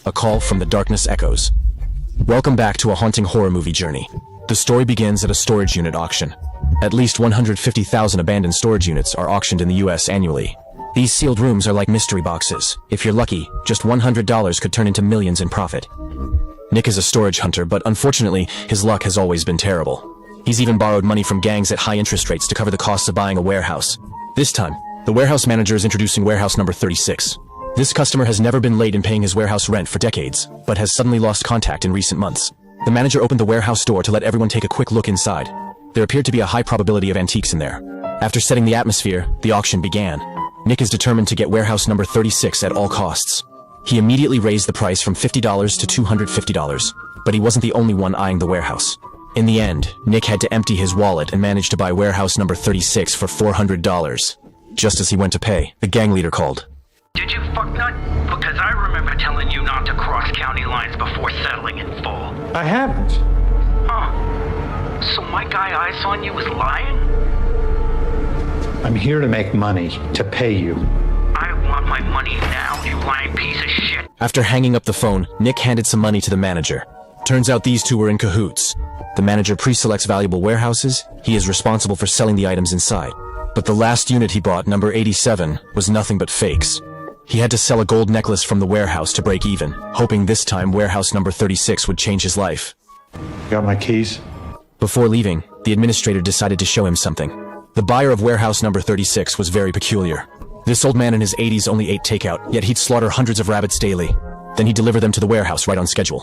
A call from the darkness echoes. Welcome back to a haunting horror movie journey. The story begins at a storage unit auction. At least 150,000 abandoned storage units are auctioned in the US annually. These sealed rooms are like mystery boxes. If you're lucky, just $100 could turn into millions in profit. Nick is a storage hunter, but unfortunately, his luck has always been terrible. He's even borrowed money from gangs at high interest rates to cover the costs of buying a warehouse. This time, the warehouse manager is introducing warehouse number 36. This customer has never been late in paying his warehouse rent for decades, but has suddenly lost contact in recent months. The manager opened the warehouse door to let everyone take a quick look inside. There appeared to be a high probability of antiques in there. After setting the atmosphere, the auction began. Nick is determined to get warehouse number 36 at all costs. He immediately raised the price from $50 to $250, but he wasn't the only one eyeing the warehouse. In the end, Nick had to empty his wallet and managed to buy warehouse number 36 for $400. Just as he went to pay, the gang leader called. Did you fucknut? Because I remember telling you not to cross county lines before settling in full. I haven't. Huh. So my guy eyes on you was lying? I'm here to make money, to pay you. I want my money now, you lying piece of shit. After hanging up the phone, Nick handed some money to the manager. Turns out these two were in cahoots. The manager pre-selects valuable warehouses. He is responsible for selling the items inside. But the last unit he bought, number 87, was nothing but fakes. He had to sell a gold necklace from the warehouse to break even, hoping this time warehouse number 36 would change his life. Got my keys? Before leaving, the administrator decided to show him something. The buyer of warehouse number 36 was very peculiar. This old man in his 80s only ate takeout, yet he'd slaughter hundreds of rabbits daily. Then he'd deliver them to the warehouse right on schedule.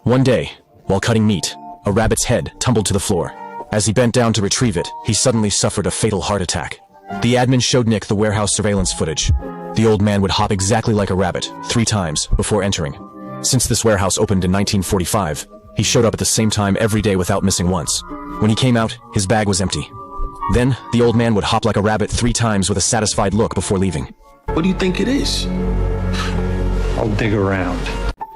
One day, while cutting meat, a rabbit's head tumbled to the floor. As he bent down to retrieve it, he suddenly suffered a fatal heart attack. The admin showed Nick the warehouse surveillance footage. The old man would hop exactly like a rabbit, 3 times, before entering. Since this warehouse opened in 1945, he showed up at the same time every day without missing once. When he came out, his bag was empty. Then, the old man would hop like a rabbit 3 times with a satisfied look before leaving. What do you think it is? I'll dig around.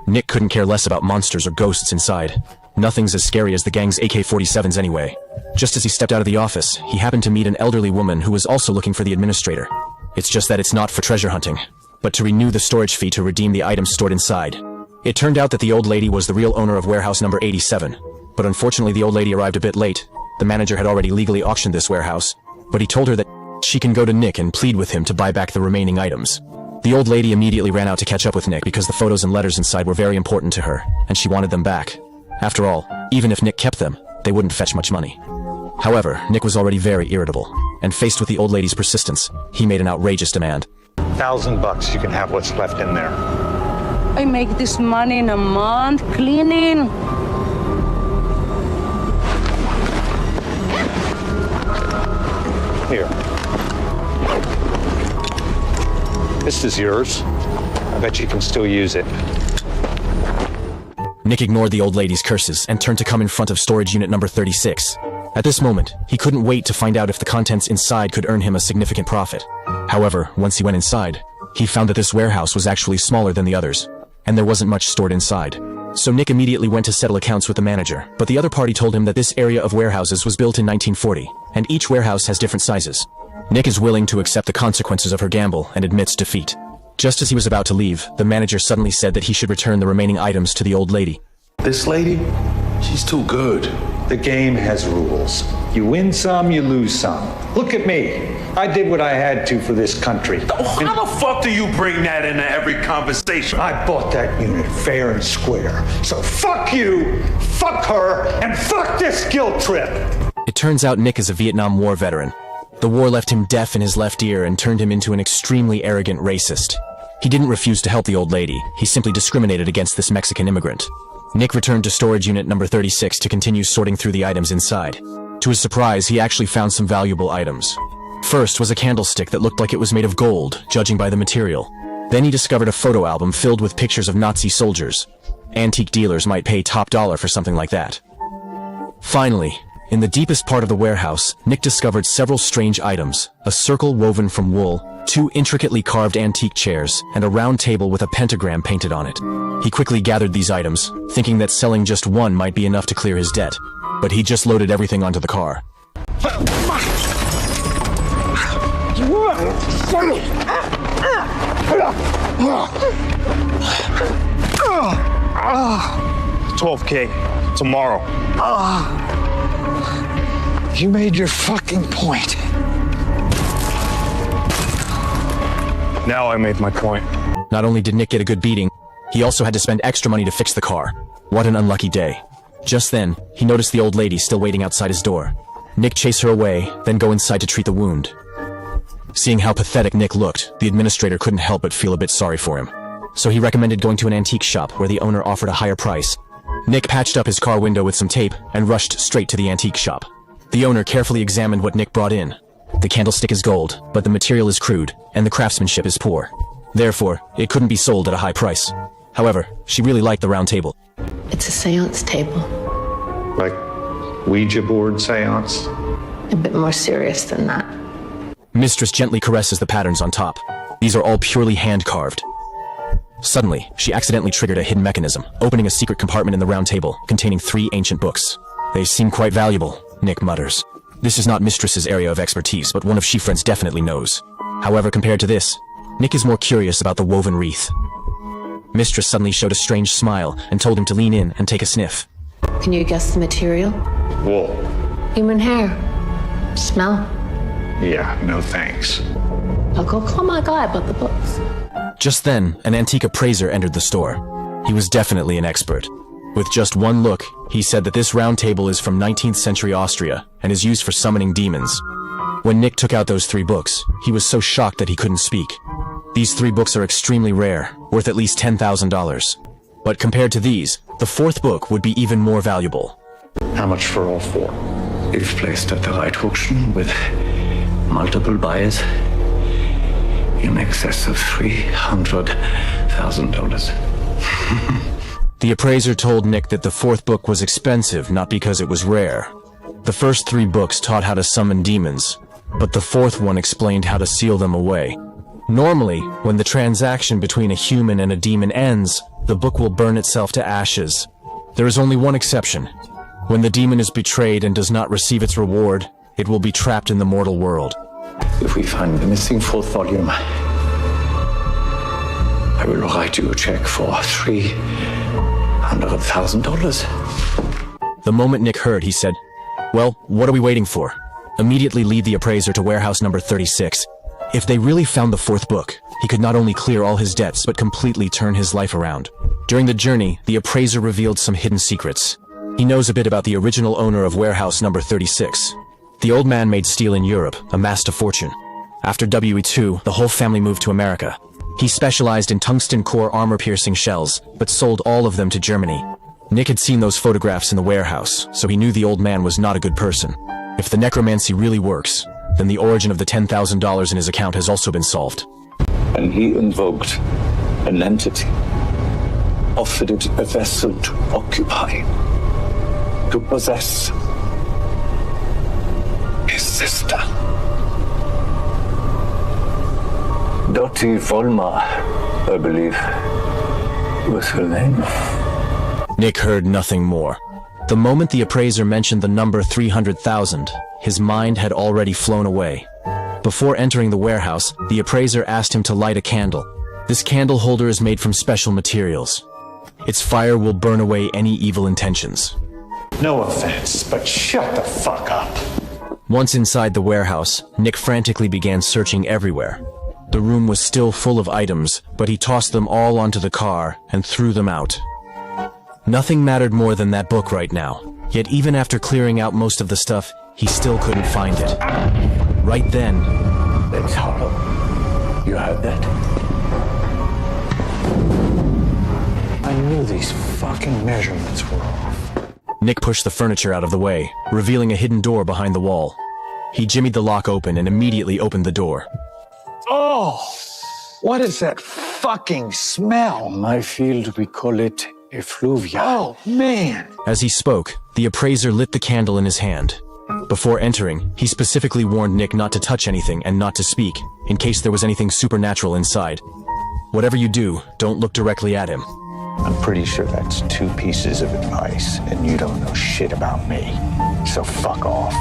Nick couldn't care less about monsters or ghosts inside. Nothing's as scary as the gang's AK-47s anyway. Just as he stepped out of the office, he happened to meet an elderly woman who was also looking for the administrator. It's just that it's not for treasure hunting, but to renew the storage fee to redeem the items stored inside. It turned out that the old lady was the real owner of warehouse number 87, but unfortunately the old lady arrived a bit late. The manager had already legally auctioned this warehouse, but he told her that she can go to Nick and plead with him to buy back the remaining items. The old lady immediately ran out to catch up with Nick because the photos and letters inside were very important to her, and she wanted them back. After all, even if Nick kept them, they wouldn't fetch much money. However, Nick was already very irritable, and faced with the old lady's persistence, he made an outrageous demand. $1,000, you can have what's left in there. I make this money in a month cleaning. Here. This is yours. I bet you can still use it. Nick ignored the old lady's curses and turned to come in front of storage unit number 36. At this moment, he couldn't wait to find out if the contents inside could earn him a significant profit. However, once he went inside, he found that this warehouse was actually smaller than the others, and there wasn't much stored inside. So Nick immediately went to settle accounts with the manager, but the other party told him that this area of warehouses was built in 1940, and each warehouse has different sizes. Nick is willing to accept the consequences of her gamble and admits defeat. Just as he was about to leave, the manager suddenly said that he should return the remaining items to the old lady. This lady? She's too good. The game has rules. You win some, you lose some. Look at me. I did what I had to for this country. How the fuck do you bring that into every conversation? I bought that unit fair and square. So fuck you, fuck her, and fuck this guilt trip. It turns out Nick is a Vietnam War veteran. The war left him deaf in his left ear and turned him into an extremely arrogant racist. He didn't refuse to help the old lady, he simply discriminated against this Mexican immigrant. Nick returned to storage unit number 36 to continue sorting through the items inside. To his surprise, he actually found some valuable items. First was a candlestick that looked like it was made of gold, judging by the material. Then he discovered a photo album filled with pictures of Nazi soldiers. Antique dealers might pay top dollar for something like that. Finally, in the deepest part of the warehouse, Nick discovered several strange items: a circle woven from wool, 2 intricately carved antique chairs, and a round table with a pentagram painted on it. He quickly gathered these items, thinking that selling just one might be enough to clear his debt. But he just loaded everything onto the car. $12K tomorrow. You made your fucking point. Now I made my point. Not only did Nick get a good beating, he also had to spend extra money to fix the car. What an unlucky day. Just then, he noticed the old lady still waiting outside his door. Nick chased her away, then go inside to treat the wound. Seeing how pathetic Nick looked, the administrator couldn't help but feel a bit sorry for him. So he recommended going to an antique shop where the owner offered a higher price. Nick patched up his car window with some tape and rushed straight to the antique shop. The owner carefully examined what Nick brought in. The candlestick is gold, but the material is crude, and the craftsmanship is poor. Therefore, it couldn't be sold at a high price. However, she really liked the round table. It's a seance table. Like Ouija board seance? A bit more serious than that. Mistress gently caresses the patterns on top. These are all purely hand-carved. Suddenly, she accidentally triggered a hidden mechanism, opening a secret compartment in the round table, containing 3 ancient books. They seem quite valuable, Nick mutters. This is not Mistress's area of expertise, but one of she-friends definitely knows. However, compared to this, Nick is more curious about the woven wreath. Mistress suddenly showed a strange smile and told him to lean in and take a sniff. Can you guess the material? Wool. Human hair. Smell? Yeah, no thanks. I'll go call my guy about the books. Just then, an antique appraiser entered the store. He was definitely an expert. With just one look, he said that this round table is from 19th century Austria and is used for summoning demons. When Nick took out those 3 books, he was so shocked that he couldn't speak. These 3 books are extremely rare, worth at least $10,000. But compared to these, the 4th book would be even more valuable. How much for all 4? If placed at the right auction with multiple buyers, in excess of $300,000. The appraiser told Nick that the 4th book was expensive not because it was rare. The first 3 books taught how to summon demons, but the 4th one explained how to seal them away. Normally, when the transaction between a human and a demon ends, the book will burn itself to ashes. There is only one exception. When the demon is betrayed and does not receive its reward, it will be trapped in the mortal world. If we find the missing 4th volume, I will write you a check for $300,000. The moment Nick heard, he said, "Well, what are we waiting for? Immediately lead the appraiser to warehouse number 36. If they really found the 4th book, he could not only clear all his debts but completely turn his life around." During the journey, the appraiser revealed some hidden secrets. He knows a bit about the original owner of warehouse number 36. The old man made steel in Europe, amassed a fortune. After WE2, the whole family moved to America. He specialized in tungsten core armor-piercing shells, but sold all of them to Germany. Nick had seen those photographs in the warehouse, so he knew the old man was not a good person. If the necromancy really works, then the origin of the $10,000 in his account has also been solved. And he invoked an entity, offered it a vessel to occupy, to possess his sister. Dottie Volmar, I believe, was her name. Nick heard nothing more. The moment the appraiser mentioned the number 300,000, his mind had already flown away. Before entering the warehouse, the appraiser asked him to light a candle. This candle holder is made from special materials. Its fire will burn away any evil intentions. No offense, but shut the fuck up. Once inside the warehouse, Nick frantically began searching everywhere. The room was still full of items, but he tossed them all onto the car and threw them out. Nothing mattered more than that book right now. Yet even after clearing out most of the stuff, he still couldn't find it. Right then, It's hollow. You heard that? I knew these fucking measurements were off. Nick pushed the furniture out of the way, revealing a hidden door behind the wall. He jimmied the lock open and immediately opened the door. Oh, what is that fucking smell? In my field, we call it effluvia. Oh, man. As he spoke, the appraiser lit the candle in his hand. Before entering, he specifically warned Nick not to touch anything and not to speak, in case there was anything supernatural inside. Whatever you do, don't look directly at him. I'm pretty sure that's 2 pieces of advice, and you don't know shit about me. So fuck off.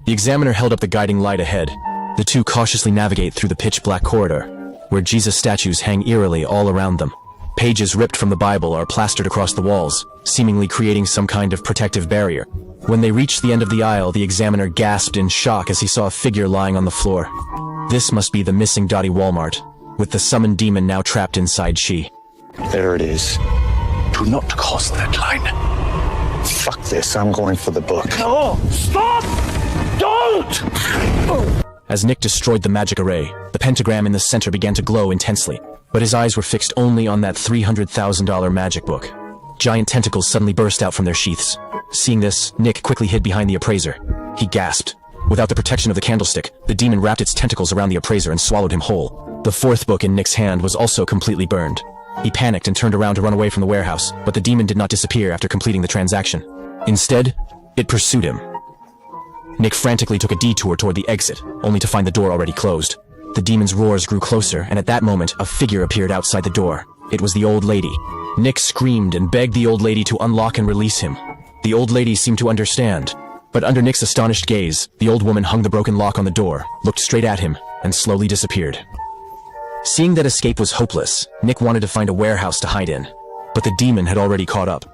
The examiner held up the guiding light ahead. The two cautiously navigate through the pitch-black corridor, where Jesus statues hang eerily all around them. Pages ripped from the Bible are plastered across the walls, seemingly creating some kind of protective barrier. When they reached the end of the aisle, the examiner gasped in shock as he saw a figure lying on the floor. This must be the missing Dottie Walmart, with the summoned demon now trapped inside she. There it is. Do not cross that line. Fuck this, I'm going for the book. No! Stop! Don't! As Nick destroyed the magic array, the pentagram in the center began to glow intensely, but his eyes were fixed only on that $300,000 magic book. Giant tentacles suddenly burst out from their sheaths. Seeing this, Nick quickly hid behind the appraiser. He gasped. Without the protection of the candlestick, the demon wrapped its tentacles around the appraiser and swallowed him whole. The fourth book in Nick's hand was also completely burned. He panicked and turned around to run away from the warehouse, but the demon did not disappear after completing the transaction. Instead, it pursued him. Nick frantically took a detour toward the exit, only to find the door already closed. The demon's roars grew closer, and at that moment, a figure appeared outside the door. It was the old lady. Nick screamed and begged the old lady to unlock and release him. The old lady seemed to understand, but under Nick's astonished gaze, the old woman hung the broken lock on the door, looked straight at him, and slowly disappeared. Seeing that escape was hopeless, Nick wanted to find a warehouse to hide in, but the demon had already caught up.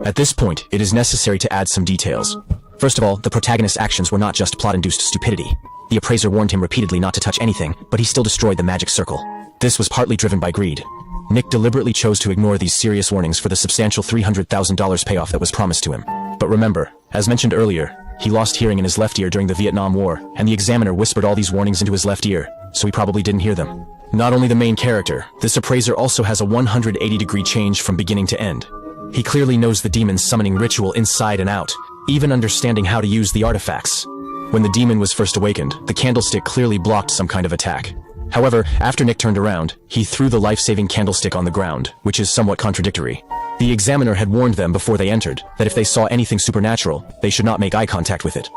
At this point, it is necessary to add some details. First of all, the protagonist's actions were not just plot-induced stupidity. The appraiser warned him repeatedly not to touch anything, but he still destroyed the magic circle. This was partly driven by greed. Nick deliberately chose to ignore these serious warnings for the substantial $300,000 payoff that was promised to him. But remember, as mentioned earlier, he lost hearing in his left ear during the Vietnam War, and the examiner whispered all these warnings into his left ear, so he probably didn't hear them. Not only the main character, this appraiser also has a 180-degree change from beginning to end. He clearly knows the demon's summoning ritual inside and out, even understanding how to use the artifacts. When the demon was first awakened, the candlestick clearly blocked some kind of attack. However, after Nick turned around, he threw the life-saving candlestick on the ground, which is somewhat contradictory. The examiner had warned them before they entered that if they saw anything supernatural, they should not make eye contact with it.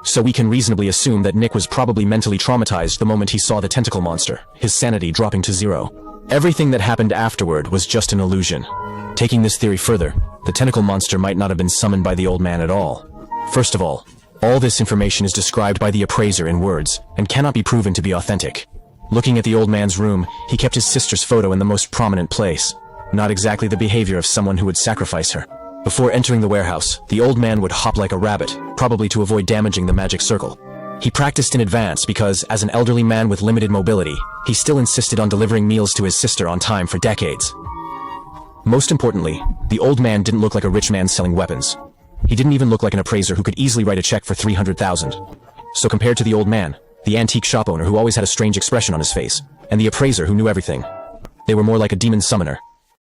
So we can reasonably assume that Nick was probably mentally traumatized the moment he saw the tentacle monster, his sanity dropping to 0. Everything that happened afterward was just an illusion. Taking this theory further, the tentacle monster might not have been summoned by the old man at all. First of all this information is described by the appraiser in words, and cannot be proven to be authentic. Looking at the old man's room, he kept his sister's photo in the most prominent place. Not exactly the behavior of someone who would sacrifice her. Before entering the warehouse, the old man would hop like a rabbit, probably to avoid damaging the magic circle. He practiced in advance because, as an elderly man with limited mobility, he still insisted on delivering meals to his sister on time for decades. Most importantly, the old man didn't look like a rich man selling weapons. He didn't even look like an appraiser who could easily write a check for $300,000. So compared to the old man, the antique shop owner who always had a strange expression on his face, and the appraiser who knew everything, they were more like a demon summoner,